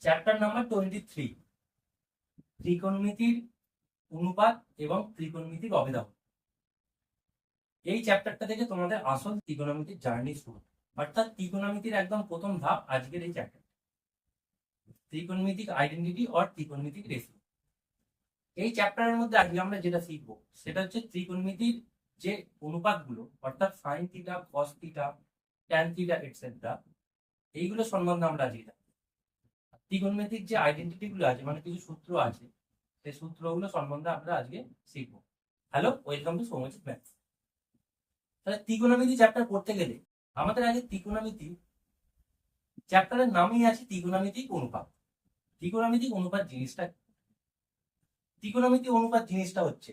Chapter number 23, ত্রিকোণমিতির অনুপাত এবং ত্রিকোণমিতির অভেদাব। এই চ্যাপ্টারটা থেকে তোমাদের আসল ত্রিকোণমিতির জার্নি শুরু, অর্থাৎ ত্রিকোণমিতির একদম প্রথম ধাপ আজকের এই চ্যাপ্টার, ত্রিকোণমিতিক আইডেন্টিটি অর ত্রিকোণমিতিক রেশিও। এই চ্যাপ্টারের মধ্যে আজকে আমরা যেটা শিখবো সেটা হচ্ছে ত্রিকোণমিতির যে অনুপাতগুলো, অর্থাৎ sine theta, cos theta, tan theta etcetera, এইগুলো সম্বন্ধে আমরা আজকে জানবো। ত্রিকোণমিতিক যে আইডেন্টিটি গুলো আছে, মানে কিছু সূত্র আছে, সেই সূত্রগুলো সম্বন্ধে আমরা আজকে শিখবো। Hello, welcome to Soumyajit maths. তাহলে ত্রিকোণমিতি চ্যাপ্টার পড়তে গেলে আমাদের আগে ত্রিকোণমিতি চ্যাপ্টারের নামেই আছে ত্রিকোণমিতিক অনুপাত। ত্রিকোণমিতিক অনুপাত জিনিসটা, ত্রিকোণমিতিক অনুপাত জিনিসটা হচ্ছে,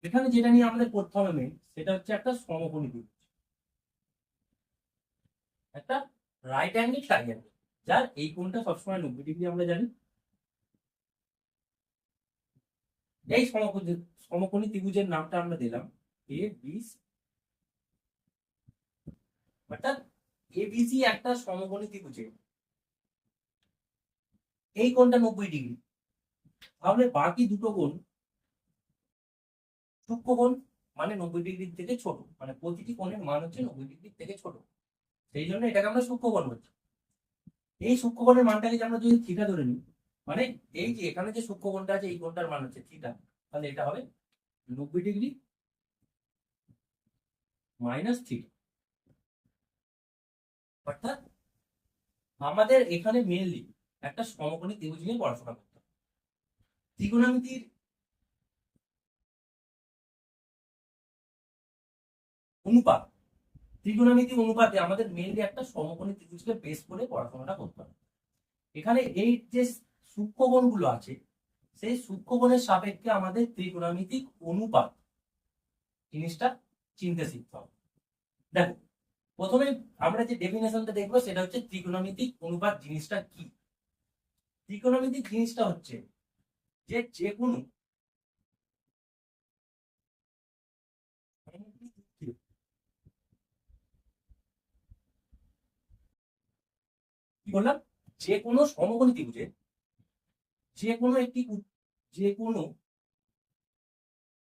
এখানে যেটা নিয়ে আমাদের পড়তে হবে মেন, সেটা হচ্ছে একটা সমকোণী ত্রিভুজ, একটা রাইট অ্যাঙ্গেল ট্রাইঅ্যাঙ্গেল, যার এই কোণটা সবসময় 90 ডিগ্রি আমরা জানি। এই সমকোণী ত্রিভুজের নামটা আমরা দিলাম এ বি, অর্থাৎ এবিসি একটা সমকোণী ত্রিভুজে এই কোণটা 90 ডিগ্রি, তাহলে বাকি দুটো কোণ সূক্ষ্ম কোণ, মানে 90 ডিগ্রি থেকে ছোট, মানে প্রতিটি কোণের মান হচ্ছে 90 ডিগ্রি থেকে ছোট, সেই জন্য এটাকে আমরা সূক্ষ্ম কোণ বলছি। এই সূক্ষ্ম কোণের মানটাকে আমরা যদি থিটা ধরে নিই, মানে এই যে এখানে যে সূক্ষ্ম কোণটা আছে এই কোণটার মান হচ্ছে থিটা, তাহলে এটা হবে 90 ডিগ্রি মাইনাস থিটা। অর্থাৎ আমাদের এখানে মেনলি একটা সমকোণী ত্রিভুজ নিয়ে পড়াশোনা করতে হবে। ত্রিকোণমিতির অনুপাত, ত্রিকোণমিতিক অনুপাতে আমাদের মেনলি একটা সমকোণী ত্রিভুজকে বেস করে পড়াশোনাটা করতে হবে। এখানে এই যে সূক্ষ্মকোণগুলো আছে, সেই সূক্ষ্মকোণের সাপেক্ষে আমাদের ত্রিকোণমিতিক অনুপাত জিনিসটা চিনতে শিখতে হবে। দেখো, প্রথমে আমরা যে ডেফিনেশনটা দেখবো সেটা হচ্ছে ত্রিকোণমিতিক অনুপাত জিনিসটা কি। ত্রিকোণমিতিক জিনিসটা হচ্ছে যে যে কোনো কি বললাম, যে কোনো সমকোণী ত্রিভুজে যে কোনো একটি যে কোনো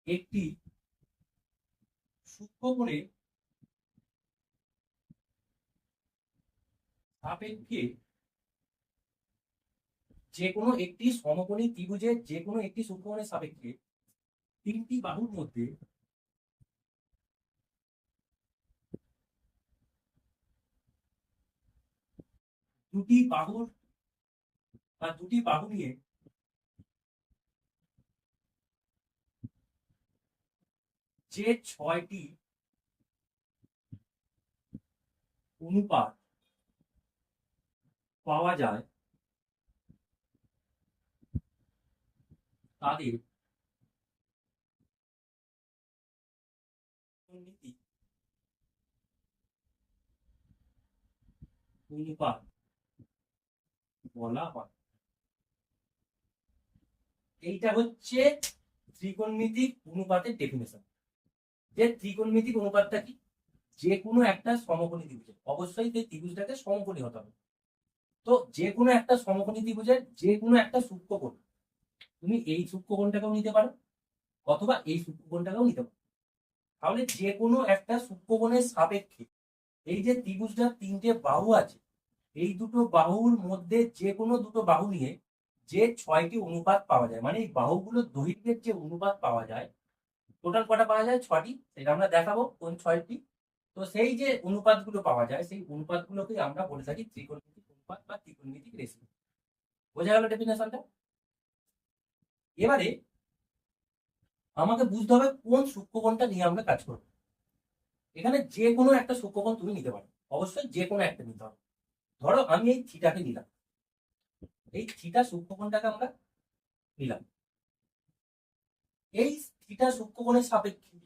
একটি সূক্ষ্মকোণের সাপেক্ষে, যে কোনো একটি সমকোণী ত্রিভুজের যে কোনো একটি সূক্ষ্মকোণের সাপেক্ষে তিনটি বাহুর মধ্যে দুটি বাহুর বা দুটি বাহু নিয়ে যে 6টি অনুপাত পাওয়া যায় তাদের ত্রিকোণমিতিক অনুপাত বলা হয়। এইটা হচ্ছে ত্রিকোণমিতিক অনুপাতের ডেফিনেশন। যে ত্রিকোণমিতিক অনুপাতটা কি, যে কোনো একটা সমকোণী ত্রিভুজের, অবশ্যই সেই ত্রিভুজটাকে সমকোণী হতে হবে। তো যে কোনো একটা সমকোণী ত্রিভুজের যে কোনো একটা সূক্ষ্মকোণ, তুমি এই সূক্ষ্মকোণটাকেও নিতে পারো অথবা এই সূক্ষ্মকোণটাকেও নিতে পারো। তাহলে যে কোনো একটা সূক্ষ্মকোণের সাপেক্ষে এই যে ত্রিভুজটার তিনটে বাহু আছে, এই দুটো বাহুর মধ্যে যে কোনো দুটো বাহু নিয়ে যে 6টি অনুপাত পাওয়া যায়, মানে এই বাহুগুলোর দৈর্ঘ্যের যে অনুপাত পাওয়া যায়, টোটাল কটা পাওয়া যায়, 6টি, সেটা আমরা দেখাবো কোন 6টি। তো সেই যে অনুপাতগুলো পাওয়া যায় সেই অনুপাতগুলোকে আমরা বলে থাকি ত্রিকোণমিতিক অনুপাত বা ত্রিকোণমিতিক রেশিও। বোঝা গেল ডেফিনেশনটা? এবারে আমাকে বুঝতে হবে কোন সূক্ষ্মকোণটা নিয়ে আমরা কাজ করবো। এখানে যে কোনো একটা সূক্ষ্মকোণ তুমি নিতে পারো, অবশ্যই যে কোনো একটা নিতে হবে। ধরো আমি এই থিটাকে নিলাম, এই থিটা সূক্ষ্মকোণটাকে আমরা নিলাম। এই থিটা সূক্ষ্মকোণের সাপেক্ষে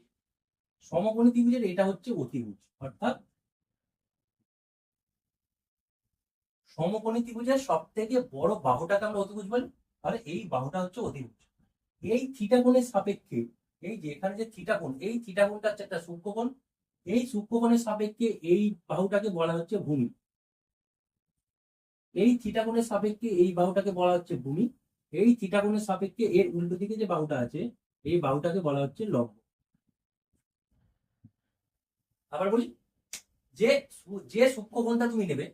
সমকোণী ত্রিভুজের এটা হচ্ছে অতিভুজ, অর্থাৎ সমকোণী ত্রিভুজের সব থেকে বড় বাহুটাকে আমরা অতিভুজ বলি, তাহলে এই বাহুটা হচ্ছে অতিভুজ। এই থিটা কোণের সাপেক্ষে, এই যে এখানে যে থিটা কোণ, এই থিটা কোণটা হচ্ছে একটা সূক্ষ্মকোণ, এই সূক্ষ্মকোণের সাপেক্ষে এই বাহুটাকে বলা হচ্ছে ভূমি। এই থিটা কোণের সাপেক্ষে এই বাহুটাকে বলা হচ্ছে ভূমি, এই থিটা কোণের সাপেক্ষে এর উল্টো দিকে যে বাহুটা আছে এই বাহুটাকে বলা হচ্ছে লম্ব। আবার বলি, যে যে সূক্ষ্মকোণটা তুমি নেবে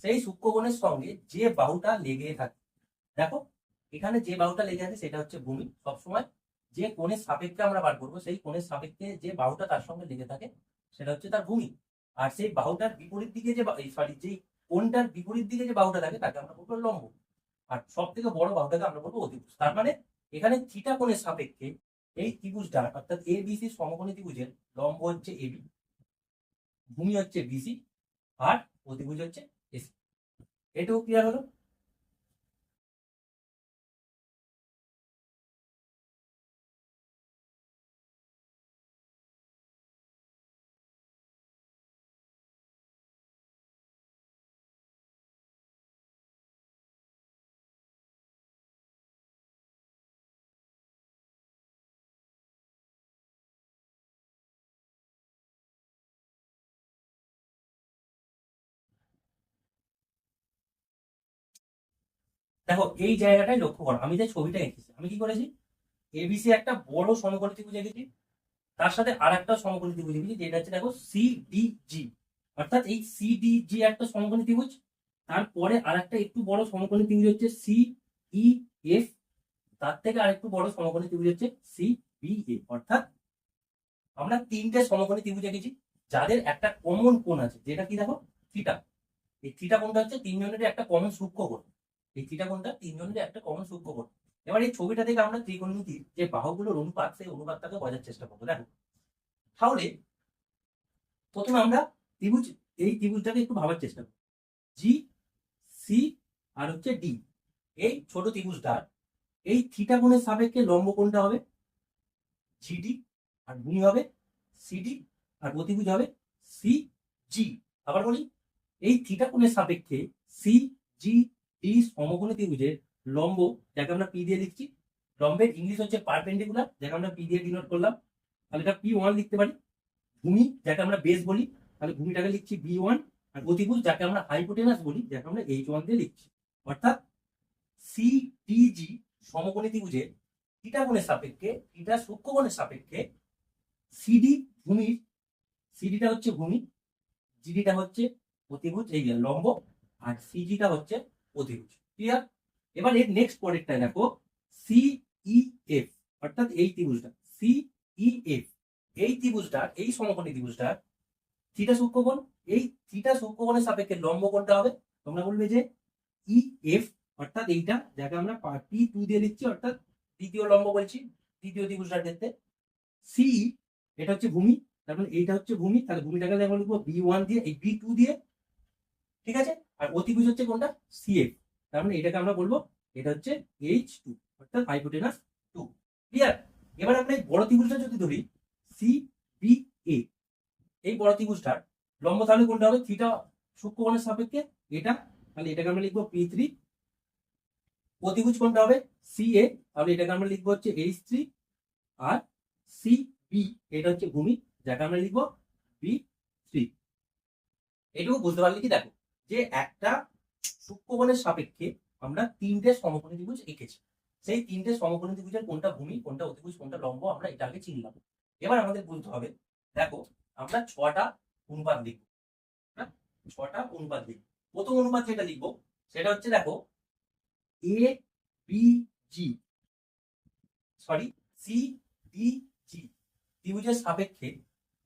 সেই সূক্ষ্মকোণের সঙ্গে যে বাহুটা লেগে থাকে, দেখো এখানে যে বাহুটা লেগে আছে সেটা হচ্ছে ভূমি। সবসময় যে কোণের সাপেক্ষে আমরা বার করবো সেই কোণের সাপেক্ষে যে বাহুটা তার সঙ্গে লেগে থাকে সেটা হচ্ছে তার ভূমি। আর সেই বাহুটার বিপরীত দিকে যে সরি যেই কোণটার বিপরীত দিকে যে বাহুটা থাকে তাকে আমরা বলবো লম্ব। আর সব থেকে বড় বাহুটাকে আমরা বলবো অতিভুজ। তার মানে এখানে থিটা কোণের সাপেক্ষে এই ত্রিভুজটা অর্থাৎ এ বি সি সমকোণী ত্রিভুজের লম্ব হচ্ছে এবি, ভূমি হচ্ছে বিসি, আর অতিভুজ হচ্ছে এসি। এটুকু ক্লিয়ার হলো? দেখো এই জায়গাটায় লক্ষ্য করো, আমি যে ছবিটা এঁকেছি আমি কি করেছি, এবিসি একটা বড় সমকোণী ত্রিভুজ এঁকেছি, তার সাথে আর একটা সমকোণী ত্রিভুজ এঁকেছি যেটা হচ্ছে দেখো সিডিজি। অর্থাৎ এই সিডিজি একটা সমকোণী ত্রিভুজ, তারপরে আর একটা একটু বড় সমকোণী ত্রিভুজ হচ্ছে সিইএফ, তার থেকে আরেকটু বড় সমকোণী ত্রিভুজ হচ্ছে সিবিএ। অর্থাৎ আমরা তিনটে সমকোণী ত্রিভুজ এঁকেছি যাদের একটা কমন কোণ আছে, যেটা কি দেখো থিটা। এই থিটা কোণটা হচ্ছে তিনজনের একটা কমন সূক্ষ্ম কোণ, এই থিটা কোণটা তিনজনের একটা কমন সূক্ষ্ম কোণ। এবার এই ছবিটা থেকে আমরা ত্রিকোণমিতির যে বাহুগুলোর অনুপাত সেই অনুপাতটাকে বোঝার চেষ্টা করবো। দেখো তাহলে প্রথমে আমরা ত্রিভুজ, এই ত্রিভুজটাকে একটু ভাবার চেষ্টা করবো। জি, সি আর হচ্ছে ডি, এই ছোট ত্রিভুজটার এই থিটা কোণের সাপেক্ষে লম্ব কোণটা হবে জিডি, আর ভূমি হবে সিডি, আর অতিভুজ হবে সিজি। আবার বলি, এই থিটা কোণের সাপেক্ষে সি জি ডি সমকোণী ত্রিভুজের লম্ব, যাকে আমরা পি দিয়ে লিখছি, লম্বের ইংলিশ হচ্ছে পারপেন্ডিকুলার, যাকে আমরা পি দিয়ে ডিনোট করলাম, তাহলে এটা পি1 লিখতে পারি। ভূমি যাকে আমরা বেস বলি, তাহলে ভূমিটাকে লিখছি বি1। আর অতিভুজ যাকে আমরা হাইপোটেনাস বলি, যাকে আমরা এইচ1 দিয়ে লিখছি। অর্থাৎ সিডিজি সমকোণী ত্রিভুজের থিটা কোণের সাপেক্ষে, থিটা সূক্ষ্মকোণের সাপেক্ষে সিডি ভূমির, সিডিটা হচ্ছে ভূমি, জিডিটা হচ্ছে অতিভুজ এই লম্ব, আর সিজিটা হচ্ছে অতিভুজ। ক্লিয়ার? এবার এর নেক্সট পরেরটা দেখো, সিইএফ, অর্থাৎ এই ত্রিভুজটা সিইএফ, এই ত্রিভুজটার এই সমকোণী ত্রিভুজটার থিটা সূক্ষ্মকোণ, এই থিটা সূক্ষ্মকোণের সাপেক্ষে লম্ব কোণটা হবে, তোমরা বলবে যে ইএফ, অর্থাৎ এইটা যাকে আমরা পি2 দিয়ে লিখছি, অর্থাৎ দ্বিতীয় লম্ব বলছি দ্বিতীয় ত্রিভুজটার ক্ষেত্রে। সিই এটা হচ্ছে ভূমি, তার মানে এইটা হচ্ছে ভূমি, তাহলে ভূমিটাকে আমরা লিখবো বি1 দিয়ে, এই বি2 দিয়ে, ঠিক আছে। আর অতিভুজ হচ্ছে কোনটা, সিএফ, তার মানে এটাকে আমরা বলবো এটা হচ্ছে এইচ2, অর্থাৎ হাইপোটেনাস 2। ক্লিয়ার? এবার আমরা এই বড় ত্রিভুজটা যদি ধরি সিবিএ, এই বড় ত্রিভুজটার লম্ব তাহলে কোনটা হবে, থিটা সূক্ষ্মকোণের সাপেক্ষে এটা, তাহলে এটাকে আমরা লিখবো পি3। অতিভুজ কোনটা হবে সিএ, তাহলে এটাকে আমরা লিখবো হচ্ছে এইচ3। আর সিবি এটা হচ্ছে ভূমি, যাকে আমরা লিখবো বি3। এটুকু বুঝতে পারলে কি, দেখো যে একটা সূক্ষ্মকোণের সাপেক্ষে আমরা তিনটে সমকোণী ত্রিভুজ এঁকেছি, সেই তিনটে সমকোণী ত্রিভুজের কোনটা ভূমি, কোনটা অতিভুজ, কোনটা লম্ব, আমরা এটা আগে চিনলাম। এবার আমাদের বুঝতে হবে, দেখো আমরা ছটা অনুপাত লিখবো, হ্যাঁ ছটা অনুপাত লিখবো। প্রথম অনুপাত যেটা লিখবো সেটা হচ্ছে দেখো A B G, sorry C D G ত্রিভুজের সাপেক্ষে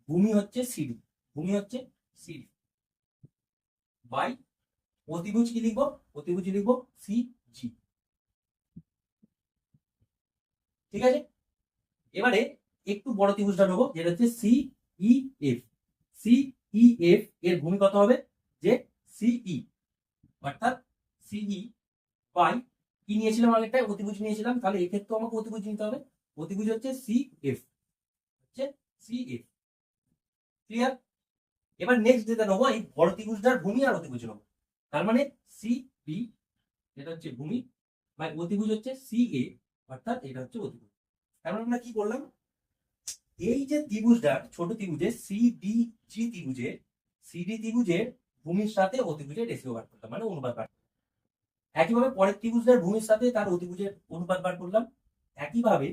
ভূমি হচ্ছে সিডি, ভূমি হচ্ছে সিডি বাই অতিভুজ কি লিখবো, অতিভুজ লিখবো সিজি। ঠিক আছে? এবারে একটু বড় ত্রিভুজটা নেবো যেটা হচ্ছে সিইএফ, সিইএফ এর ভূমি কত হবে, যে সিই, অর্থাৎ সিই বাই কি নিয়েছিলাম আগেরটায়, অতিভুজ নিয়েছিলাম, তাহলে এক্ষেত্রে আমাকে অতিভুজ নিতে হবে, অতিভুজ হচ্ছে সিএফ, হচ্ছে সিএফ। ক্লিয়ার? এবার নেক্সট যেটা নেবো, এই বড় ত্রিভুজটার ভূমি আর অতিভুজ নেবো, তার মানে সিবি এটা হচ্ছে ভূমি বাই অতিভুজ হচ্ছে সিএ, অর্থাৎ এটা হচ্ছে অতিভুজ। তারপর আমরা কি করলাম, এই যে ত্রিভুজটার ছোট ত্রিভুজের সিডি ত্রিভুজের ভূমির সাথে অতিভুজের রেশিও বার করলাম, মানে অনুপাত বার করলাম। একইভাবে পরের ত্রিভুজের ভূমির সাথে তার অতিভুজের অনুপাত বার করলাম। একইভাবে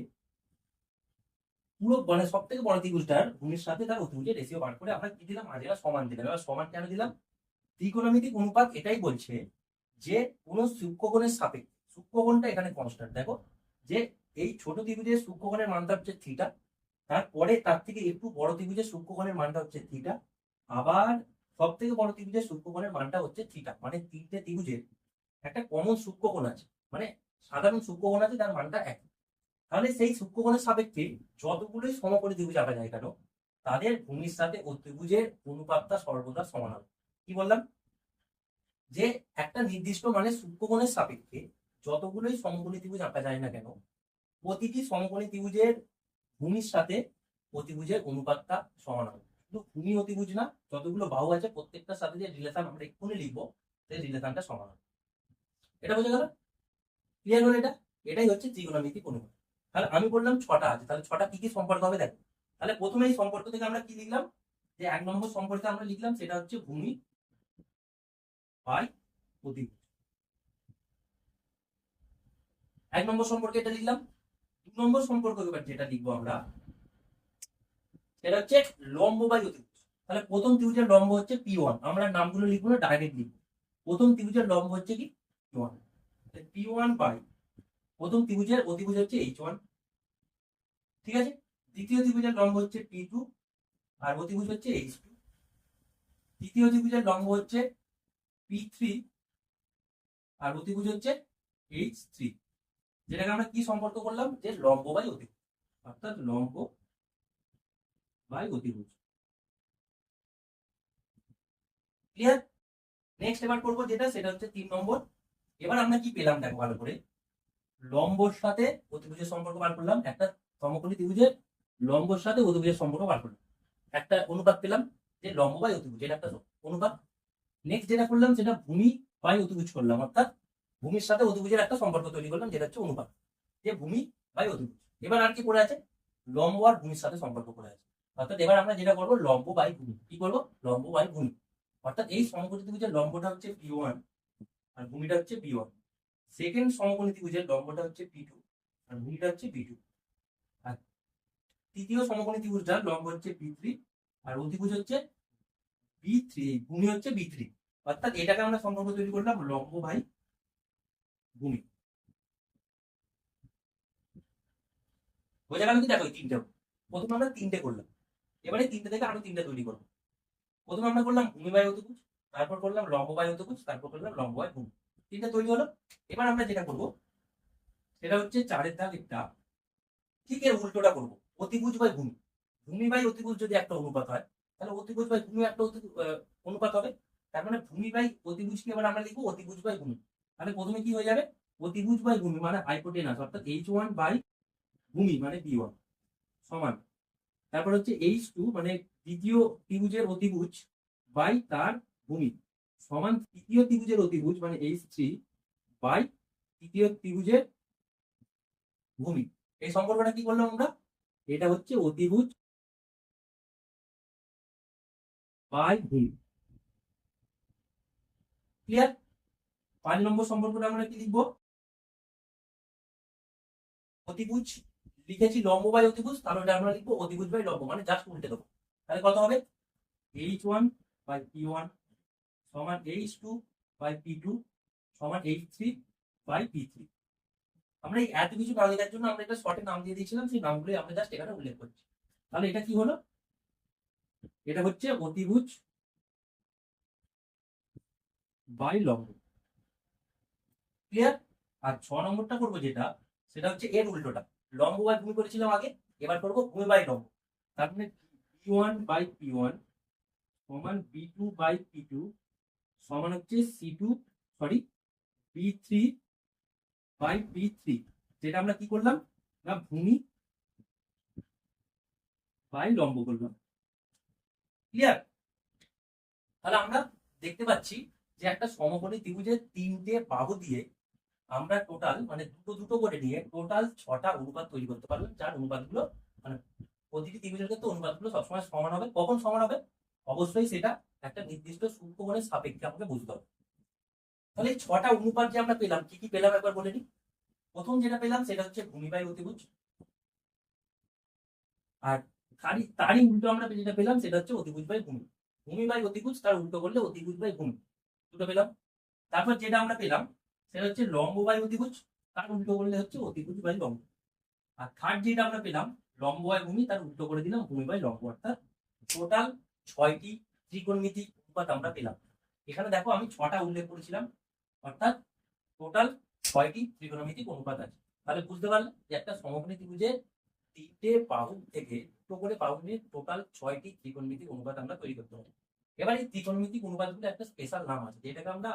পুরো মানে সব থেকে বড় ত্রিভুজটার ভূমির সাথে তার অতিভুজের রেশিও বার করে আমরা কি দিলাম, মাঝে সমান দিলাম। এবার সমান কেন দিলাম? ত্রিকোণমিতিক অনুপাত এটাই বলছে যে কোন সূক্ষ্মকোণের সাপেক্ষে, সূক্ষ্মকোণটা এখানে কনস্ট্যান্ট, দেখো যে এই ছোট ত্রিভুজের সূক্ষ্মকোণের মানটা হচ্ছে থিটা, তারপরে তার থেকে একটু বড় ত্রিভুজের সূক্ষ্মকোণের মানটা হচ্ছে থিটা, আবার সব থেকে বড় ত্রিভুজের সূক্ষ্মকোণের মানটা হচ্ছে থিটা। মানে তিনটে ত্রিভুজের একটা কমন সূক্ষ্মকোণ আছে, মানে সাধারণ সূক্ষ্মকোণ আছে যার মানটা এক। তাহলে সেই সূক্ষ্মকোণের সাপেক্ষে যতগুলোই সমকোণী ত্রিভুজ আঁকা যায় কেন, তাদের ভূমির সাথে অতিভুজের অনুপাতটা সর্বদা সমান হবে। কি বললাম? যে একটা নির্দিষ্ট মানে সূক্ষ্মকোণের সাপেক্ষে যতগুলোই সমকোণী ত্রিভুজ আঁকা যায় না কেন, প্রতিটি সমকোণী ত্রিভুজের ভূমির সাথে অতিভুজের অনুপাতটা সমান হবে। শুধু ভূমি অতিভুজ না, যতগুলো বাহু আছে প্রত্যেকটার সাথে যে রিলেশন আমরা এক্ষুনি লিখবো, সেই রিলেশনটা সমান হবে। এটা বোঝা গেল? ক্লিয়ার হলো এটা? এটাই হচ্ছে ত্রিকোণমিতিক অনুপাত। তাহলে আমি বললাম ছটা আছে, তাহলে ছটা কি কি সম্পর্ক হবে দেখো। তাহলে প্রথমে এই সম্পর্ক থেকে আমরা কি লিখলাম, যে 1 নম্বর সম্পর্কে আমরা লিখলাম সেটা হচ্ছে ভূমি বাই অতিভুজ। 1 নম্বর সম্পর্কে এটা লিখলাম। 2 নম্বর সম্পর্ক এবার যেটা লিখবো আমরা সেটা হচ্ছে লম্ব বাই অতিভুজ। তাহলে প্রথম ত্রিভুজের লম্ব হচ্ছে P1, আমরা নামগুলো লিখবো না, ডাইরেক্ট লিখবো। প্রথম ত্রিভুজের লম্ব হচ্ছে কি P1, P1 বাই প্রথম ত্রিভুজের অতিভুজ হচ্ছে H1, ঠিক আছে। দ্বিতীয় ত্রিভুজের লম্ব হচ্ছে P2 আর অতিভুজ হচ্ছে H2। তৃতীয় ত্রিভুজের লম্ব হচ্ছে P3 আর অতিভুজ হচ্ছে H3, যেটাকে আমরা কি সম্পর্ক করলাম, যে লম্ব বাই অতিভুজ, অর্থাৎ লম্ব বাই অতিভুজ। ক্লিয়ার? নেক্সট এবার করবো যেটা, সেটা হচ্ছে 3 নম্বর। এবার আমরা কি পেলাম দেখো ভালো করে, লম্বর সাথে অতিভুজের সম্পর্ক বার করলাম, একটা সমকোণী ত্রিভুজের লম্বর সাথে অতিভুজের সম্পর্ক বার করলাম, একটা অনুপাত পেলাম যে লম্ব বাই অতিভুজ, এটা একটা অনুপাত। নেক্সট যেটা করলাম সেটা ভূমি বাই অতিভুজ করলাম, অর্থাৎ ভূমির সাথে অতিভুজের একটা সম্পর্ক তৈরি করলাম, যেটা হচ্ছে অনুপাত, যে ভূমি বাই অতিভুজ। এবার আর কি পড়ে আছে, লম্ব আর ভূমির সাথে সম্পর্ক পড়ে আছে। অর্থাৎ এবার আমরা যেটা করবো লম্ব বাই ভূমি, কি করবো, লম্ব বাই ভূমি। অর্থাৎ এই সমকোণী ত্রিভুজের লম্বটা হচ্ছে P1 আর ভূমিটা হচ্ছে P1, সেকেন্ড সমকোণী ত্রিভুজের লম্বটা হচ্ছে P2 আর ভূমিটা হচ্ছে P2, আর তৃতীয় সমকোণী ত্রিভুজটার লম্ব হচ্ছে P3 আর অতিভুজ হচ্ছে B3, ভূমি হচ্ছে B3। অর্থাৎ এটাকে আমরা সম্পর্ক তৈরি করলাম লম্ব বাই ভূমি। বোঝা গেল কি? দেখো এই তিনটে, প্রথমে আমরা তিনটে করলাম, এবারে তিনটে থেকে আরো তিনটে তৈরি করবো। প্রথমে আমরা করলাম ভূমি বাই অতিভুজ, তারপর করলাম লম্ব বাই অতিভুজ, তারপর করলাম লম্ব বাই ভূমি। তিনটে তৈরি হলো। এবার আমরা যেটা করবো সেটা হচ্ছে 4-এর দাগেরটা ঠিক এর উল্টোটা করবো, অতিভুজ বাই ভূমি। ভূমি বাই অতিভুজ যদি একটা অনুপাত হয়, তাহলে অতিভুজ বাই ভূমি একটা অনুপাত হবে। তার মানে ভূমি বাই অতিভুজকে এবার আমরা লিখবো অতিভুজ বাই ভূমি। তাহলে প্রথমে কি হয়ে যাবে, অতিভুজ বাই ভূমি মানে হাইপোটেনাস, অর্থাৎ H1 বাই ভূমি মানে B1 সমান, তারপর হচ্ছে H2 মানে দ্বিতীয় ত্রিভুজের অতিভুজ বাই তার ভূমি সমান তৃতীয় ত্রিভুজের অতিভুজ মানে H3 বাই তৃতীয় ত্রিভুজের ভূমি। এই সম্পর্কটা কি করলাম আমরা, এটা হচ্ছে অতিভুজ বাই ভূমি। ক্লিয়ার? 5 নম্বর সম্পর্কটা আমরা কি লিখবো, অতিভুজ লিখেছি লম্ব বাই অতিভুজ, তাহলে এটা আমরা লিখবো অতিভুজ বাই লম্ব, মানে জাস্ট উল্টে দেবো। তাহলে কত হবে, H1 বাই P1 সমান H2 বাই P2 সমান H3 বাই P3। আমরা এই এত কিছু না লেখার জন্য আমরা এটা শর্টে নাম দিয়ে দিয়েছিলাম, সেই নামগুলোই আমরা জাস্ট এখানে উল্লেখ করছি। তাহলে এটা কি হলো, এটা হচ্ছে অতিভুজ বাই লম্ব। ক্লিয়ার? আর 6 নম্বরটা করবো যেটা, সেটা হচ্ছে এর উল্টোটা, লম্ব বাই ভূমি করেছিলাম আগে, এবার করবো ভূমি বাই লম্ব। তার মানে P1 বাই P1 সমান B2 বাই P2 সমান হচ্ছে C2 sorry B3 by B3, যেটা আমরা কি করলাম না ভূমি বাই লম্ব করলাম। ক্লিয়ার? তাহলে আমরা দেখতে পাচ্ছি যে একটা সমকোণী ত্রিভুজের তিনটে বাহু দিয়ে আমরা টোটাল মানে দুটো দুটো করে নিয়ে টোটাল 6টা অনুপাত তৈরি করতে পারবেন, যার অনুপাতগুলো মানে প্রতিটি ত্রিভুজের ক্ষেত্রে অনুপাতগুলো সবসময় সমান হবে। কখন সমান হবে, অবশ্যই সেটা একটা নির্দিষ্ট সূক্ষ্মকোণের সাপেক্ষে আমাকে বুঝতে হবে। তাহলে এই ছটা অনুপাত যে আমরা পেলাম, কি কি পেলাম একবার বলে নিই। প্রথম যেটা পেলাম সেটা হচ্ছে ভূমি বাই অতিভুজ, আর তারই উল্টো আমরা যেটা পেলাম সেটা হচ্ছে অতিভুজ বাই ভূমি। ভূমি বাই অতিভুজ, তার উল্টো করলে অতিভুজ বাই ভূমি, দুটো পেলাম। তারপর যেটা আমরা পেলাম সেটা হচ্ছে লম্ব বাই অতিভুজ, তার উল্টো করলে হচ্ছে অতিভুজ বাই লম্ব। আর থার্ড যেটা আমরা পেলাম লম্ব বাই ভূমি, তার উল্টো করে দিলাম ভূমি বাই লম্ব। অর্থাৎ টোটাল 6টি ত্রিকোণমিতিক অনুপাত আমরা পেলাম। এখানে দেখো আমি 6টা উল্লেখ করেছিলাম, অর্থাৎ টোটাল 6টি ত্রিকোণমিতিক অনুপাত আছে। তাহলে বুঝতে পারলে যে একটা সমকোণী ত্রিভুজের 3টে বাহু থেকে দুটো করে বাহু নিয়ে টোটাল 6টি ত্রিকোণমিতিক অনুপাত আমরা তৈরি করতে পারি। এবার এই ত্রিকোণমিতিক অনুপাতগুলো একটা স্পেশাল নাম আছে, যেটাকে আমরা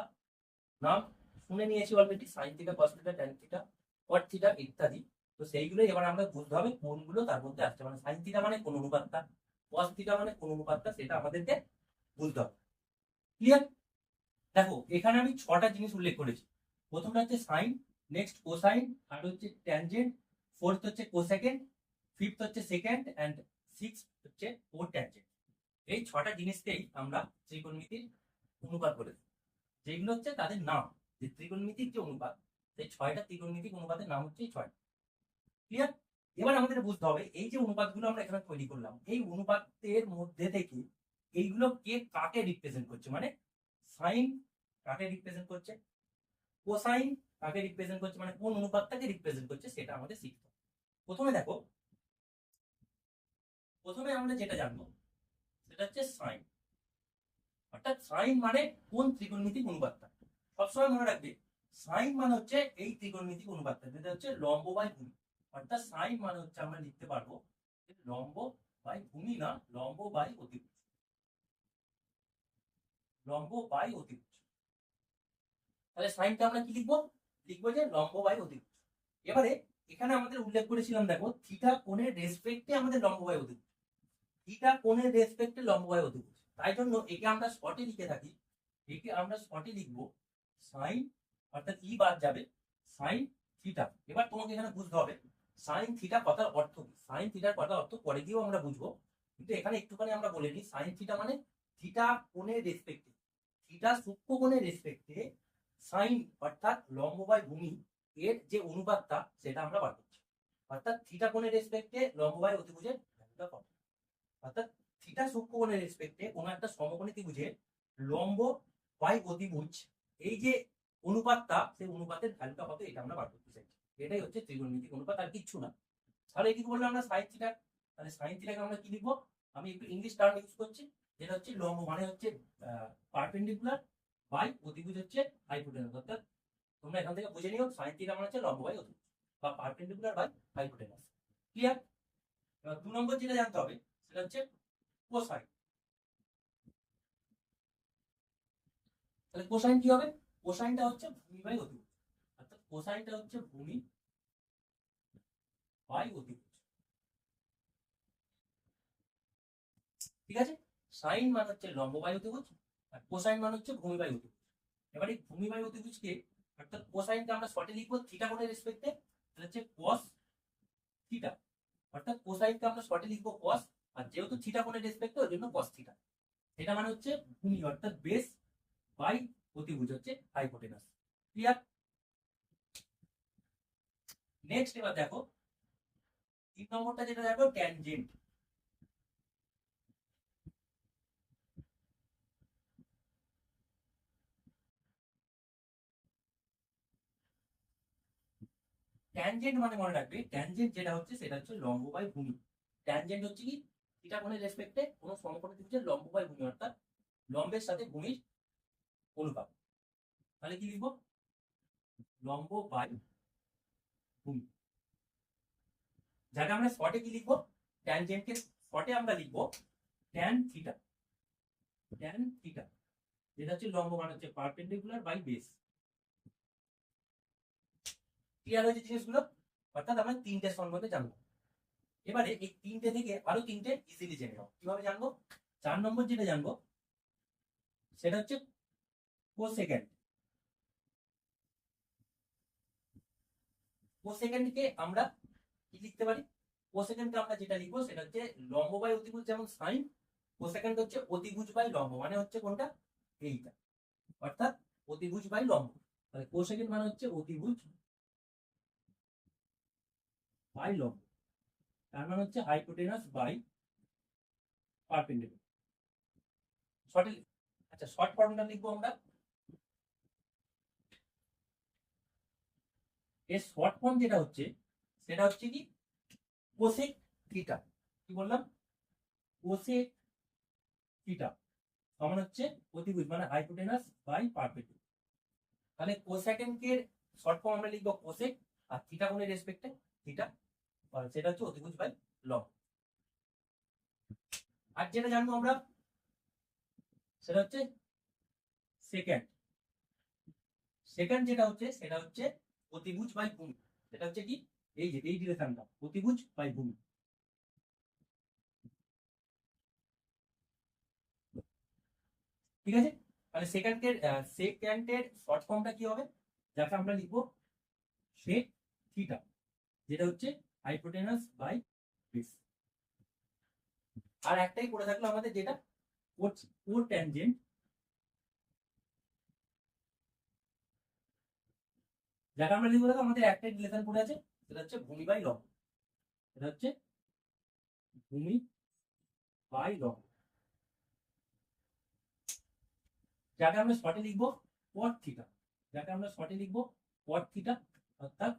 নাম শুনে নিয়েছি already, sign theta, cos theta, tan theta, cot theta ইত্যাদি। তো সেইগুলো এবার আমরা বুঝতে হবে কোনগুলো তার মধ্যে আসছে, মানে সাইন থিটা মানে কোন অনুপাতটা, কস থিটা মানে কোন অনুপাতটা, সেটা আমাদেরকে বুঝতে হবে। ক্লিয়ার? দেখো এখানে আমি 6টা জিনিস উল্লেখ করেছি। প্রথমটা হচ্ছে সাইন, নেক্সট কোসাইন, থার্ড হচ্ছে ট্যানজেন্ট, ফোর্থ হচ্ছে কোসেকেন্ড, ফিফথ হচ্ছে সেকেন্ড, এন্ড সিক্স হচ্ছে কোট ট্যানজেন্ট। এই 6টা জিনিসকেই আমরা ত্রিকোণমিতির অনুপাত বলে থাকি, যেগুলো হচ্ছে তাদের নাম, যে ত্রিকোণমিতিক যে অনুপাত, সেই 6টা ত্রিকোণমিতিক অনুপাতের নাম হচ্ছে এই 6টা। ক্লিয়ার? এবার আমাদের বুঝতে হবে এই যে অনুপাতগুলো আমরা এখানে তৈরি করলাম, এই অনুপাতের মধ্যে থেকে এইগুলো কে কাকে রিপ্রেজেন্ট করছে, মানে সাইন কাকে রিপ্রেজেন্ট করছে, কোসাইন কাকে রিপ্রেজেন্ট করছে, মানে কোন অনুপাতটাকে রিপ্রেজেন্ট করছে, সেটা আমাদের শিখতে হবে। প্রথমে দেখো, প্রথমে আমরা যেটা জানবো সেটা হচ্ছে সাইন। অর্থাৎ সাইন মানে কোন ত্রিকোণমিতিক অনুপাতটা। সবসময় মনে রাখবে সাইন মানে হচ্ছে এই ত্রিকোণমিতিক অনুপাতটা, যেটা হচ্ছে লম্ব বাই ভূমি। অর্থাৎ সাইন মানে হচ্ছে আমরা লিখতে পারবো লম্ব বাই ভূমি, না লম্ব বাই অতিভুজ, লম্ব বাই অতিভুজ। তাহলে সাইনটা আমরা কি লিখবো, লিখবো যে লম্ব বাই অতিভুজ। এবারে এখানে আমাদের উল্লেখ করেছিলাম, দেখো থিটা কোণের রেসপেক্টে আমাদের লম্ব বাই অতিভুজ, থিটা কোণের রেসপেক্টে লম্ব বাই অতিভুজ। তাই জন্য একে আমরা শর্টে লিখে থাকি, একে আমরা শর্টে লিখবো সাইন, অর্থাৎ ই বাদ যাবে, সাইন থিটা। এবার তোমাকে এখানে বুঝতে হবে সাইন থিটা কথার অর্থ কি। সাইন থিটার কথার অর্থ পরে দিয়েও আমরা বুঝবো, কিন্তু এখানে একটুখানি আমরা বলে নিই। সাইন থিটা মানে থিটা কোণের রেসপেক্টে, থিটা সূক্ষ্ম কোণের রেসপেক্টে সাইন অর্থাৎ লম্ব বাই ভূমি এর যে অনুপাতটা সেটা আমরা বার করছি। অর্থাৎ থিটা কোণের রেসপেক্টে লম্ব বাই অতিভুজের ভ্যালুটা কত। অর্থাৎ থিটা সূক্ষ্ম কোণের রেসপেক্টে কোনো একটা সমকোণী ত্রিভুজের লম্ব বাই অতিভুজ এই যে অনুপাতটা, সেই অনুপাতের ভ্যালুটা কত, এটা আমরা বার করতে চাইছি। এটাই হচ্ছে ত্রিকোণমিতিক অনুপাত, আর কিচ্ছু না। তাহলে কি বললাম আমরা সাইন থিটা, তাহলে সাইন থিটাকে আমরা কি লিখবো, আমি একটু ইংলিশ টার্ম ইউজ করছি, যেটা হচ্ছে লম্ব মানে হচ্ছে পারপেন্ডিকুলার বাই অতিভুজ হচ্ছে হাইপোটেনাস। অর্থাৎ তোমরা এখান থেকে বুঝে নিও সাইন থিটা মানে হচ্ছে লম্ব বাই অতিভুজ বা পারপেন্ডিকুলার বাই হাইপোটেনাস। ক্লিয়ার? এবার 2 নম্বর যেটা জানতে হবে সেটা হচ্ছে কোসাইন। তাহলে কোসাইন কি হবে, কোসাইনটা হচ্ছে ভূমি বাই অতিভুজ। অর্থাৎ কোসাইনটা হচ্ছে ভূমি বাই অতিভুজ। ঠিক আছে? সাইন মানে হচ্ছে লম্ব বাই অতিভুজ, আর কোসাইন মানে হচ্ছে ভূমি বাই অতিভুজ। এবার এই ভূমি বাই অতিভুজকে, অর্থাৎ কোসাইনকে আমরা শর্টে লিখবো থিটা কোণের রেসপেক্টে, তাহলে হচ্ছে cos থিটা। অর্থাৎ কোসাইনকে আমরা শর্টে লিখবো cos, আর যেহেতু থিটা কোণের রেসপেক্টে ওই জন্য cos থিটা। এটা মানে হচ্ছে ভূমি অর্থাৎ বেস বাই অতিভুজ হচ্ছে হাইপোটেনাস। ক্লিয়ার? নেক্সট এবার দেখো 3 নম্বরটা যেটা দেখো ট্যানজেন্ট। ট্যানজেন্ট মানে মনে রাখবে, ট্যানজেন্ট যেটা হচ্ছে সেটা হচ্ছে লম্ব বাই ভূমি। ট্যানজেন্ট হচ্ছে কি, থিটা কোণের রেসপেক্টে কোনো সমকোণী ত্রিভুজের লম্ব বাই ভূমি, অর্থাৎ লম্বের সাথে ভূমির অনুপাত। তাহলে কি লিখবো, লম্ব বাই ভূমি। যাকে আমরা শর্টে কি লিখবো, ট্যানজেন্টকে শর্টে আমরা লিখবো ট্যান থিটা। ট্যান থিটা যেটা হচ্ছে লম্ব মানে হচ্ছে পারপেন্ডিকুলার বাই বেস। ক্লিয়ার হয়েছে জিনিসগুলো? অর্থাৎ আমরা 3টে সম্বন্ধে জানবো। এবারে এই 3টে থেকে আরো 3টে ইজিলি জেনে নাও। কিভাবে জানবো? 4 নম্বর যেটা জানবো সেটা হচ্ছে কোসেকেন্ড। কোসেকেন্ডকে আমরা কি লিখতে পারি, কোসেকেন্ডকে আমরা যেটা লিখবো সেটা হচ্ছে লম্ব বাই অতিভুজ, যেমন সাইন। কোসেকেন্ড হচ্ছে অতিভুজ বাই লম্ব, মানে হচ্ছে কোনটা, এইটা। অর্থাৎ অতিভুজ বাই লম্ব। তাহলে কোসেকেন্ড মানে হচ্ছে অতিভুজ বাই লম্ব, তার মানে হচ্ছে হাইপোটেনাস বাই পারপেন্ডিকুলার। শর্টে, আচ্ছা শর্ট ফর্মটা লিখবো আমরা। এর শর্ট ফর্ম যেটা হচ্ছে সেটা হচ্ছে কি কোসেক থিটা। কি বললাম? কোসেক থিটা সমান হচ্ছে অতিভুজ মানে হাইপোটেনাস বাই পারপেন্ডিকুলার। তাহলে কোসেকেন্ডের শর্ট ফর্ম আমরা লিখবো কোসেক, আর থিটা কোণের রেসপেক্টে থিটা, আর সেটা হচ্ছে অতিভুজ বাই লম্ব। আর যেটা জানবো আমরা সেটা হচ্ছে সেকেন্ড। সেকেন্ড যেটা হচ্ছে সেটা হচ্ছে অতিভুজ বাই ভূমি। সেটা হচ্ছে কি এই যে এই ডিরেকশনটা অতিভুজ বাই ভূমি। ঠিক আছে, তাহলে সেকেন্ডের শর্ট ফর্মটা কি হবে, যাকে আমরা লিখবো সেক থিটা, যেটা হচ্ছে হাইপোটেনাস বাই বেস। আর একটাই করে থাকলো আমাদের যেটা কোট্যানজেন্ট, যাকে আমরা লিখবো দেখো আমাদের একটাই রিলেশন পড়ে আছে, সেটা হচ্ছে ভূমি বাই লম্ব। এটা হচ্ছে ভূমি বাই লম্ব, যাকে আমরা শর্টে লিখবো কট থিটা। যাকে আমরা শর্টে লিখবো কট থিটা, অর্থাৎ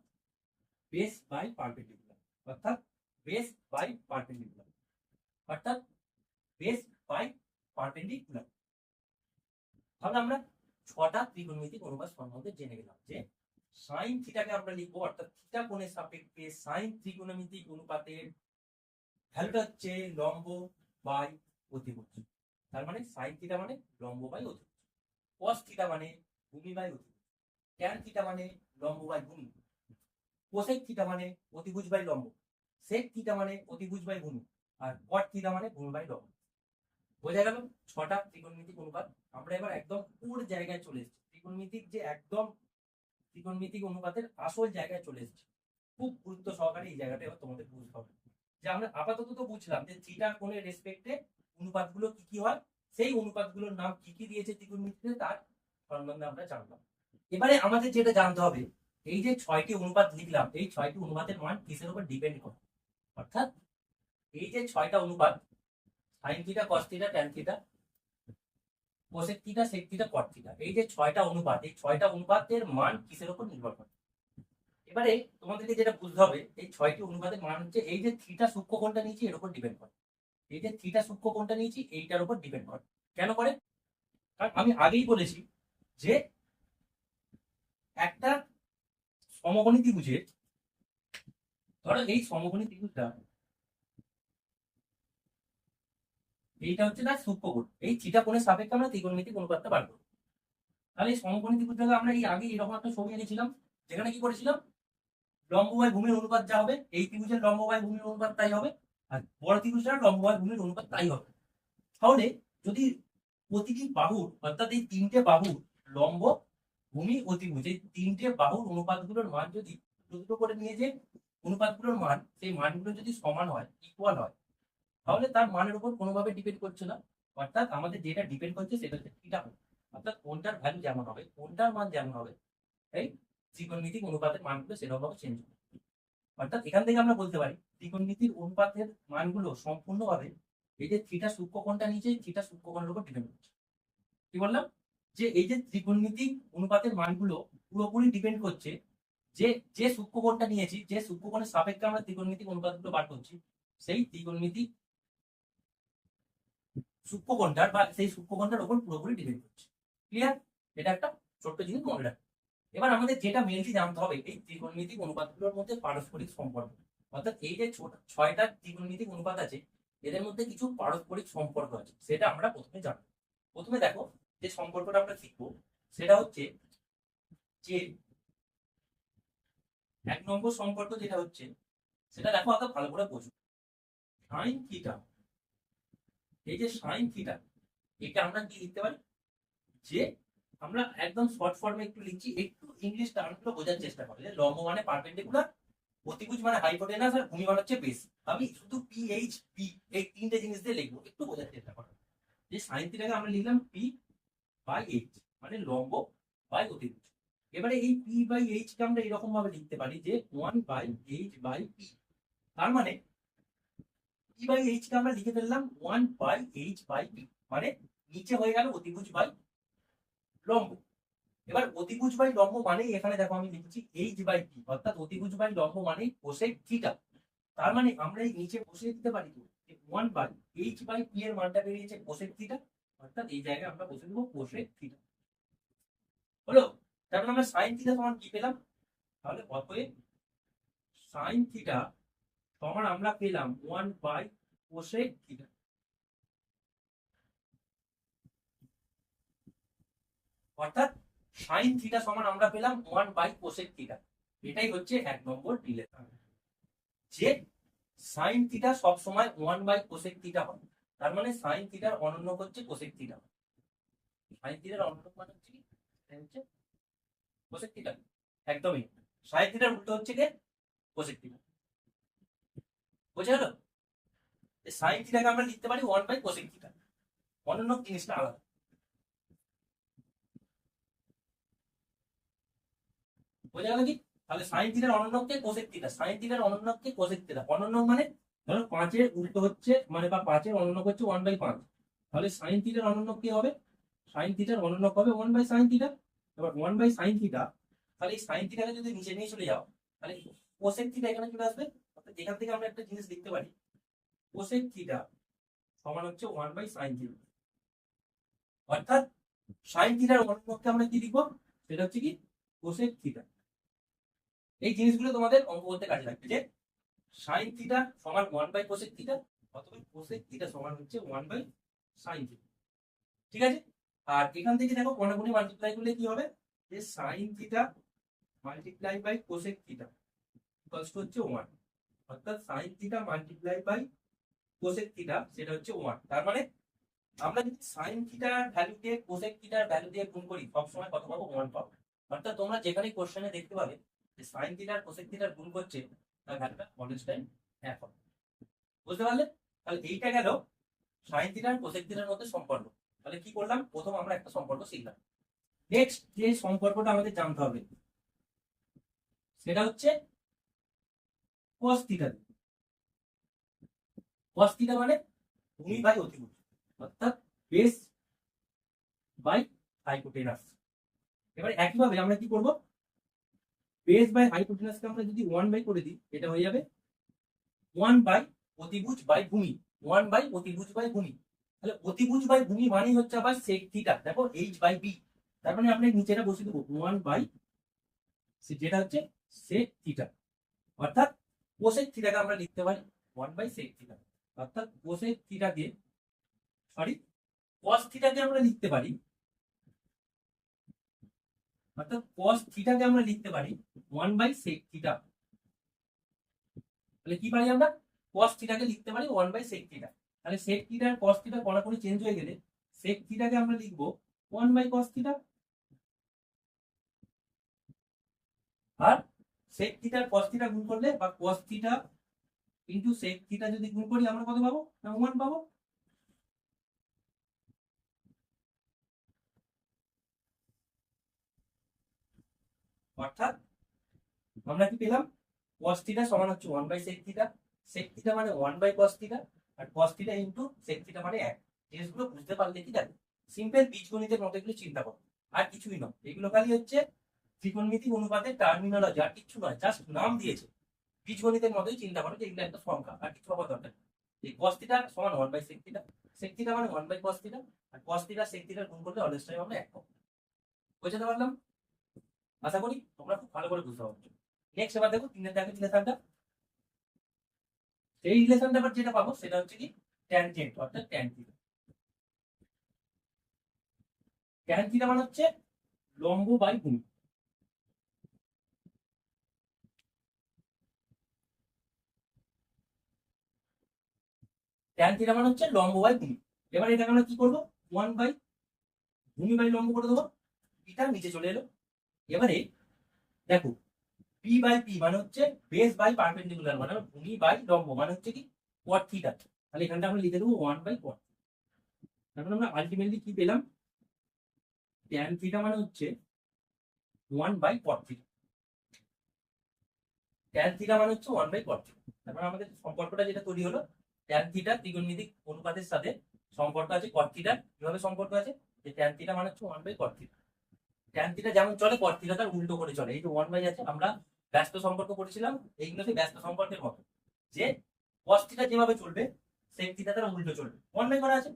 বেস বাই পারপেন্ডিকুলার, অর্থাৎ বেস বাই পারপেন্ডিকুলার, অর্থাৎ বেস বাই পারপেন্ডিকুলার। তাহলে আমরা ছটা ত্রিকোণমিতিক অনুপাত সম্বন্ধে জেনে গেলাম যে সাইন থিটাকে আমরা লিখবো, অর্থাৎ থিটা কোণের সাপেক্ষে সাইন ত্রিকোণমিতিক অনুপাতের ভ্যালুটা হচ্ছে লম্ব বাই অতিভুজ। তার মানে সাইন থিটা মানে লম্ব বাই অতিভুজ, কস থিটা মানে ভূমি বাই অতিভুজ, ট্যান থিটা মানে লম্ব বাই ভূমি, কোসেক থিটা মানে অতিভুজ বাই লম্ব, সেক থিটা মানে অতিভুজ বাই ভূমি, আর কট থিটা মানে ভূমি বাই লম্ব। বোঝা গেল ছটা ত্রিকোণমিতিক অনুপাত। আমরা এবার একদম পুর জায়গায় চলে এসেছি, ত্রিকোণমিতিক যে একদম ত্রিকোণমিতিক অনুপাতের আসল জায়গায় চলে এসেছি। খুব গুরুত্ব সহকারে এই জায়গাটা এবার তোমাদের বুঝতে হবে, যে আমরা আপাতত তো বুঝলাম যে থিটা কোণের রেসপেক্টে অনুপাতগুলো কি কি হয়, সেই অনুপাতগুলোর নাম কি কি দিয়েছে ত্রিকোণমিতিতে তার সম্বন্ধে আমরা জানলাম। এবারে আমাদের যেটা জানতে হবে, এই যে ছয়টি অনুপাত লিখলাম, এই ছয়টি অনুপাতের মান কিসের উপর ডিপেন্ড করে, অর্থাৎ এই যে ছয়টা অনুপাত sine theta, cos theta, tan theta, cosec theta, sec theta, cot theta, এই যে ছয়টা অনুপাত, এই ছয়টা অনুপাতের মান কিসের উপর নির্ভর করে। এবারে তোমাদেরকে যেটা বুঝতে হবে, এই ছয়টি অনুপাতের মান হচ্ছে এই যে থিটা সূক্ষ্ম কোণটা নিয়েছি এর উপর ডিপেন্ড করে, এই যে থিটা সূক্ষ্ম কোণটা নিয়েছি এইটার উপর ডিপেন্ড করে। কেন করে? কারণ আমি আগেই বলেছি যে একটা সমকোণী ত্রিভুজের, ধরো এই সমকোণী ত্রিভুজটা এইটা হচ্ছে তার সূক্ষ্মকোণ, এই থিটা কোণের সাপেক্ষে আমরা ত্রিকোণমিতিক অনুপাতটা বার করব। তাহলে এই সমকোণী ত্রিভুজটাকে আমরা এই আগে এরকম একটা ছবি এনেছিলাম, যেখানে কি করেছিলাম লম্ব বাই ভূমির অনুপাত যা হবে এই ত্রিভুজের লম্ব বাই ভূমির অনুপাত তাই হবে, আর বড় ত্রিভুজটার লম্ব বাই ভূমির অনুপাত তাই হবে। তাহলে যদি প্রতিটি বাহুর, অর্থাৎ এই তিনটে বাহুর লম্ব, ভূমি, অতিভুজ, এই তিনটে বাহুর অনুপাতগুলোর মান যদি দুটো করে নিয়ে যে অনুপাতগুলোর মান, সেই মানগুলো যদি সমান হয়, ইকুয়াল হয়, তাহলে তার মানের উপর কোনোভাবে ডিপেন্ড করছে না। অর্থাৎ আমাদের যেটা ডিপেন্ড করছে সেটা হচ্ছে থিটা, অর্থাৎ কোনটার ভ্যালু যেমন হবে, কোনটার মান যেমন হবে, এই ত্রিকোণমিতিক অনুপাতের মানগুলো সেরকম ভাবে চেঞ্জ হবে। অর্থাৎ এখান থেকে আমরা বলতে পারি ত্রিকোণমিতির অনুপাতের মানগুলো সম্পূর্ণভাবে এই যে থিটা সূক্ষ্ম কোণটা নিচে থিটা সূক্ষ্ম কোণের উপর ডিপেন্ড করছে। কি বললাম? যে এই যে ত্রিকোণমিতিক অনুপাতের মানগুলো পুরোপুরি ডিপেন্ড করছে যে যে সূক্ষ্ম কোণটা নিয়েছি, যে সূক্ষ্ম কোণের সাপেক্ষে আমরা ত্রিকোণমিতিক অনুপাতগুলো বার করছি, সেই ত্রিকোণমিতিক সূক্ষ্মকোণটার বা সেই সূক্ষ্মকোণটার উপর পুরোপুরি ডিপেন্ড করছে। ক্লিয়ার? এটা একটা ছোট্ট জিনিস মনে রাখবে। এবার আমাদের যেটা মেনলি জানতে হবে এই ত্রিকোণমিতিক অনুপাতগুলোর মধ্যে পারস্পরিক সম্পর্ক, অর্থাৎ এই যে ছয়টা ত্রিকোণমিতিক অনুপাত আছে এদের মধ্যে কিছু পারস্পরিক সম্পর্ক আছে, সেটা আমরা প্রথমে জানবো। প্রথমে দেখো যে সম্পর্কটা আমরা শিখবো সেটা হচ্ছে যে 1 নম্বর সম্পর্ক যেটা হচ্ছে সেটা দেখো আগে ভালো করে বোঝো। সাইন থিটা, এই যে সাইন থিটা, এটা আমরা কি লিখতে পারি, যে আমরা একদম শর্ট ফর্মে একটু লিখছি, একটু ইংলিশ টার্মগুলো বোঝার চেষ্টা করো, যে লম্ব মানে পারপেন্ডিকুলার, অতিভুজ মানে হাইপোটেনাস, আর ভূমি মানে হচ্ছে বেস। আমি শুধু পিএইচ পি এই তিনটে জিনিস দিয়ে লিখবো, একটু বোঝার চেষ্টা করো। যে সাইন থিটাকে আমরা লিখলাম পি বাই এইচ, মানে লম্ব বাই অতিভুজ। এবারে এই পি বাই এইচ কে আমরা এরকম ভাবে লিখতে পারি যে 1/h/p। তার মানে পি বাই এইচ কে আমরা লিখে ফেললাম 1/h/p, মানে নিচে হয়ে গেল অতিভুজ বাই লম্ব। এবার অতিভুজ বাই লম্ব মানে এখানে দেখো আমি লিখছি h/p, অর্থাৎ অতিভুজ বাই লম্ব মানে কোসেক থিটা। তার মানে আমরা এই নিচে বসিয়ে দিতে পারি তো 1/h/p এর মানটা বেরিয়েছে কোসেক থিটা, অর্থাৎ এই জায়গায় আমরা বসে দেবো কোসেক থিটা। হলো? তারপর আমরা সাইন থিটা সমান কি পেলাম? তাহলে অতএব সাইন থিটা সমান আমরা পেলাম 1/কোসেক থিটা। অর্থাৎ সাইন থিটা সমান আমরা পেলাম 1/কোসেক থিটা। এটাই হচ্ছে 1 নম্বর রিলেশন, যে সাইন থিটা সব সময় 1/কোসেক থিটা হয়। তার মানে সাইন থিটার অনন্যক হচ্ছে কোসেক থিটা। সাইন থিটার অনন্যক মানে হচ্ছে কি? এটা হচ্ছে কোসেক থিটা। একদমই। সাইন থিটার উল্টো হচ্ছে কি? Cosec theta. বুঝে গেল? সাইন থিটাকে আমরা লিখতে পারি 1/কোসেক থিটা। অনন্যক জিনিসটা আলাদা। বোঝা গেল কি? তাহলে সাইন থিটার অনন্যককে কোসেক থিটা, সাইন থিটার অনন্যককে কোসেক থিটা। অনন্যক মানে ধরো 5 এর উল্টো হচ্ছে মানে বা 5 এর অনন্যক হচ্ছে 1/5। তাহলে সাইন থিটার অনন্যক কি হবে? সাইন থিটার অনন্যক হবে 1/sin থিটা। এবার 1/sin থিটা, তাহলে এই সাইন থিটাকে যদি নিচে নিয়ে চলে যাও তাহলে কোসেক থিটা এখানে চলে আসবে। অর্থাৎ এখান থেকে আমরা একটা জিনিস লিখতে পারি, কোসেক থিটা সমান হচ্ছে 1/sin থিটা। অর্থাৎ সাইন থিটার অনন্যককে আমরা কি লিখবো? সেটা হচ্ছে কি? Cosec theta. এই জিনিসগুলো তোমাদের অঙ্ক করতে কাজে লাগবে, যে সাইন থিটা সমান 1/কোসেক থিটা, অথবা কোসেক থিটা সমান হচ্ছে 1/sin থিটা। ঠিক আছে? আর এখান থেকে দেখো কোণাকুণি মাল্টিপ্লাই করলে কি হবে? যে sine theta multiply by cosec theta equals to হচ্ছে 1। অর্থাৎ sine theta multiply by cosec theta সেটা হচ্ছে 1। তার মানে আমরা যদি সাইন থিটার ভ্যালু দিয়ে কোসেক থিটার ভ্যালু দিয়ে গুণ করি সব সময় কত পাবো? 1 পাবো। অর্থাৎ তোমরা যেখানে কোশ্চেনে দেখতে পাবে যে সাইন থিটার কোসেক থিটার গুণ করছে, তার ভ্যালুটা অলওয়েজ টাইম 1 হবে। বুঝতে পারলে? তাহলে এইটা গেল সাইন থিটার কোসেক থিটার মধ্যে সম্পর্ক। তাহলে কি করলাম? প্রথম আমরা একটা সম্পর্ক শিখলাম। নেক্সট যে সম্পর্কটা আমাদের জানতে হবে সেটা হচ্ছে cos থিটা। cos থিটা মানে ভূমি বাই অতিভুজ, অর্থাৎ বেস বাই হাইপোটেনাস। এবারে একইভাবে আমরা কি করব? বেস বাই হাইপোটেনাসকে আমরা যদি 1 করে দিই, এটা হয়ে যাবে 1 অতিভুজ বাই ভূমি। 1 অতিভুজ বাই ভূমি। তাহলে অতিভুজ বাই ভূমি মানে হচ্ছে আবার sec থিটা। দেখো h/b, তার মানে আমরা নিচেটা বসিয়ে দেবো 1 যেটা হচ্ছে sec থিটা। অর্থাৎ কোসেক থিটাকে আমরা লিখতে পারি 1/sec থিটা। অর্থাৎ কোসেক থিটাকে সরি cos থিটাকে আমরা লিখতে পারি, অর্থাৎ cos থিটাকে আমরা লিখতে পারি 1/sec থিটা। তাহলে কি পারি আমরা? cos থিটাকে লিখতে পারি 1/sec থিটা। তাহলে sec থিটা আর cos থিটা কোণাকুণি চেঞ্জ হয়ে গেলে sec থিটাকে আমরা লিখবো 1/cos থিটা। আর sec থিটা আর cos থিটা গুণ করলে বা cos theta into sec theta যদি গুণ করি আমরা কত পাবো? না 1 পাবো। অর্থাৎ আমরা কি পেলাম? cos থিটা সমান হচ্ছে 1/sec থিটা, sec থিটা মানে 1/cos থিটা, আর cos theta into sec theta মানে 1। জিনিসগুলো বুঝতে পারলে কি জানো, সিম্পল বীজগণিতের মতো এগুলো চিন্তা করো, আর কিছুই নয়। এগুলো খালি হচ্ছে ত্রিকোণমিতিক অনুপাতের টার্মিনোলজি, আর কিছু নয়, জাস্ট নাম দিয়েছে। বীজগণিতের মতোই চিন্তা করো যে এগুলো একটা সংখ্যা, আর কিছু পাওয়ার দরকার নেই। এই cos থিটা সমান 1/sec থিটা, sec থিটা মানে 1/cos থিটা, আর cos থিটা sec থিটার গুণ করলে অলওয়েজ টাইম আমরা 1 পাবো। বুঝতে পারলাম? আশা করি তোমরা খুব ভালো করে বুঝতে পারছো। নেক্সট এবার দেখো তিনের দাগের রিলেশনটা। এই রিলেশনটা আবার যেটা পাবো সেটা হচ্ছে কি? ট্যানজেন্ট, অর্থাৎ ট্যান থিটা। ট্যান থিটা মানে হচ্ছে লম্ব বাই ভূমি। ট্যান থিটা মানে হচ্ছে লম্ব বাই ভূমি। এবার এটাকে আমরা কি করবো? 1 ভূমি বাই লম্ব করে দেবো। পিটা নিচে চলে এলো। এবারে দেখো p/p মানে হচ্ছে বেস বাই পারপেন্ডিকুলার, মানে ভূমি বাই লম্ব মানে হচ্ছে কি? cot theta. তাহলে এখানটা আমরা লিখে দেবো 1/cot। তারপরে আমরা আলটিমেটলি কি পেলাম? ট্যান থিটা মানে হচ্ছে 1/cot থিটা। ট্যান থিটা মানে হচ্ছে 1/cot থিটা। তার মানে আমাদের সম্পর্কটা যেটা তৈরি হলো, ট্যান থিটা ত্রিকোণমিতিক অনুপাতের সাথে সম্পর্ক আছে cot থিটার। কিভাবে সম্পর্ক আছে? যে ট্যান থিটা মানে হচ্ছে 1/cot থিটা। ট্যান থিটা যেমন চলে cot থিটা তার উল্টো করে চলে। এই যে 1 আছে, আমরা ব্যস্ত সম্পর্ক পড়েছিলাম, এইগুলো সেই ব্যস্ত সম্পর্কের মতো, যে cos থিটা যেভাবে চলবে sec থিটা তার উল্টো চলবে। 1 করা আছে,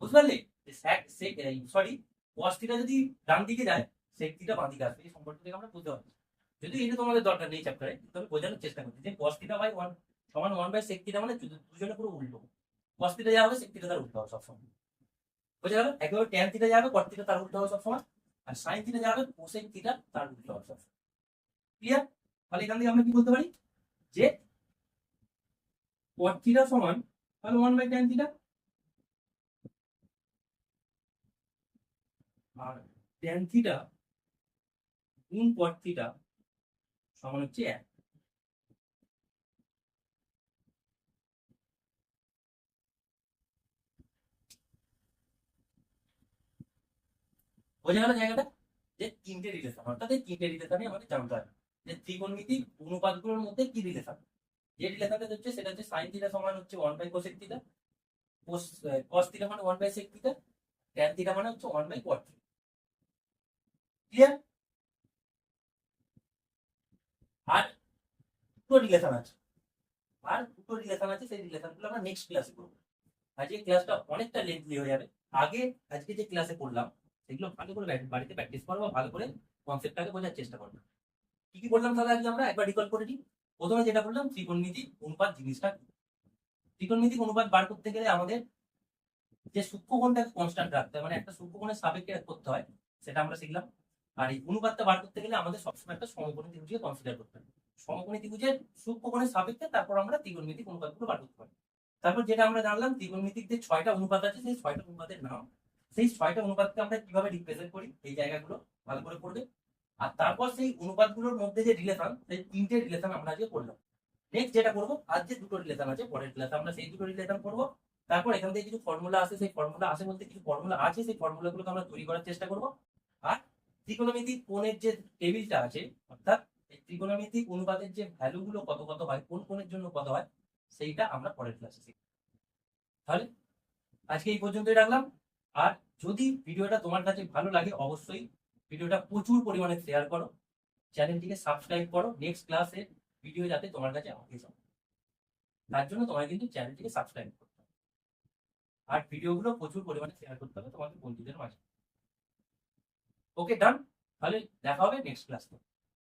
বুঝতে পারলে? সরি, cos থিটা যদি ডান দিকে যায় sec থিটা বাঁ দিকে আসবে। এই সম্পর্ক থেকে আমরা বুঝতে পারছি। যদি এটা তোমাদের দরকার নেই চ্যাপ্টারে, তবে বোঝানোর চেষ্টা করছি যে cos থিটা বাই 1 সমান 1/sec থিটা মানে দুজনে পুরো উল্টো। cos থিটা যা হবে sec থিটা তার উল্টো হবে সবসময়। বোঝা গেল? একেবারে tan থিটা যাবে cot থিটা তার উল্টো হবে সবসময়, আর sin থিটা যাবে cosec থিটা তার উল্টো হবে সবসময়। ক্লিয়ার? তাহলে এখান থেকে আমরা কি বলতে পারি যে cot থিটা সমান তাহলে 1/tan থিটা, আর tan থিটা গুণ cot থিটা সমান হচ্ছে 1। বোঝা গেল জায়গাটা? যে তিনটে রিলেশন, অর্থাৎ এই তিনটে রিলেশনই আমাদের জানতে হবে যে ত্রিকোণমিতিক অনুপাতগুলোর মধ্যে কি রিলেশন। যে রিলেশনটা হচ্ছে সেটা হচ্ছে sin থিটা সমান হচ্ছে 1/cosec থিটা, cos থিটা মানে 1/sec থিটা, tan থিটা মানে হচ্ছে 1/cot থিটা। ক্লিয়ার? আর দুটো রিলেশন আছে, সেই রিলেশনগুলো আমরা নেক্সট ক্লাসে করবো। আজকে ক্লাসটা অনেকটা লেন্থলি হয়ে যাবে। আগে আজকে যে ক্লাসে করলাম সেগুলো ভালো করে বাড়িতে প্র্যাকটিস করবো, ভালো করে কনসেপ্টটাকে বোঝার চেষ্টা করবো। কি কি বললাম তাহলে আজকে আমরা একবার রিকল করে নিই। প্রথমে যেটা বললাম ত্রিকোণমিতিক অনুপাত জিনিসটা কি। ত্রিকোণমিতিক অনুপাত বার করতে গেলে আমাদের যে সূক্ষ্মকোণটাকে কনস্ট্যান্ট রাখতে হয়, মানে একটা সূক্ষ্মকোণের সাপেক্ষে করতে হয়, সেটা আমরা শিখলাম। আর এই অনুপাতটা বার করতে গেলে আমাদের সবসময় একটা সমকোণী ত্রিভুজকে কনসিডার করতে হবে। সমকোণী ত্রিভুজের সূক্ষ্মকোণের সাপেক্ষে তারপর আমরা ত্রিকোণমিতিক অনুপাতগুলো বার করতে পারি। তারপর যেটা আমরা জানলাম ত্রিকোণমিতিক যে 6টা অনুপাত আছে সেই 6টা অনুপাতের নাম, সেই 6টা অনুপাতকে আমরা কিভাবে রিপ্রেজেন্ট করি, এই জায়গাগুলো ভালো করে পড়বে। আর তারপর সেই অনুপাতগুলোর মধ্যে যে রিলেশন, সেই তিনটে রিলেশন আমরা আজকে করলাম। নেক্সট যেটা করবো, আজ যে দুটো রিলেশন আছে পরের ক্লাসে আমরা সেই দুটো রিলেশন করবো। তারপর এখান থেকে কিছু ফর্মুলা আছে, সেই ফর্মুলা আছে বলতে কিছু ফর্মুলা আছে, সেই ফর্মুলাগুলোকে আমরা তৈরি করার চেষ্টা করবো। আর ত্রিকোণমিতিক কোণের যে টেবিলটা আছে, অর্থাৎ এই ত্রিকোণমিতিক অনুপাতের যে ভ্যালু গুলো কত কত হয়, কোন কোণের জন্য কত হয়, সেইটা আমরা পরের ক্লাসে শিখব। তাহলে আজকে এই পর্যন্তই রাখলাম। আর যদি ভিডিওটা তোমার কাছে ভালো লাগে অবশ্যই ভিডিওটা প্রচুর পরিমাণে শেয়ার করো, চ্যানেলটিকে সাবস্ক্রাইব করো, নেক্সট ক্লাসে ভিডিও যাতে তোমার কাছে আগে যাও, তার জন্য তোমাকে কিন্তু চ্যানেলটিকে সাবস্ক্রাইব করতে হবে। আর ভিডিওগুলো প্রচুর পরিমাণে শেয়ার করতে হবে তোমাদের বন্ধুদের মাঝে। ওকে, ডান। তাহলে দেখা হবে নেক্সট ক্লাসে।